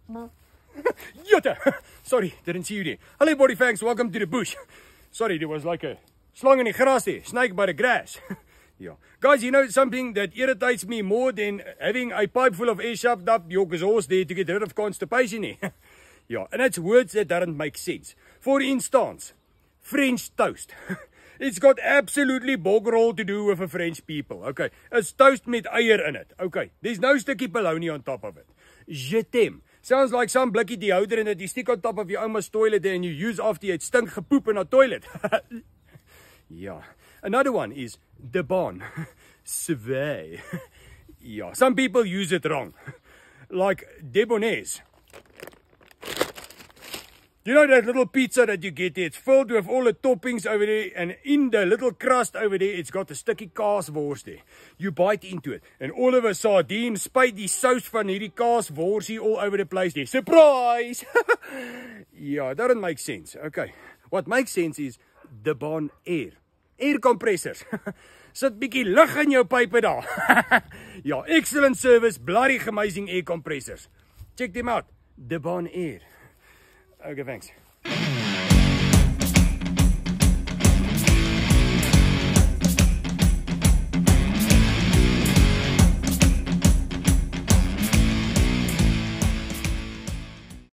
Jutta! Sorry, didn't see you there. Hello, body fangs, welcome to the bush. Sorry, there was like a slang in the grass there, snake by the grass. Yeah. Guys, you know something that irritates me more than having a pipe full of air shoved up your exhaust there to get rid of constipation there? Yeah, and that's words that don't make sense. For instance, French toast. It's got absolutely bog roll to do with the French people. Okay, it's toast met eier in it. Okay, there's no sticky bologna on top of it. Je t'aime. Sounds like some blikkie deodorant that you stick on top of your ouma's toilet and you use after you stink gepoep in a toilet. Yeah. Another one is de bon. Sway. Yeah, some people use it wrong. Like debonaise. You know that little pizza that you get there? It's filled with all the toppings over there, and in the little crust over there, it's got a sticky kaaswors there. You bite into it, and all of a sardine spuit die saus van hierdie kaasworsie all over the place there. Surprise! Yeah, that doesn't make sense. Okay, what makes sense is de bon air. Air compressors. Sit bietjie lug in jou pype daar. Ja, excellent service, bloody amazing air compressors. Check them out. De bon air. Okay, thanks.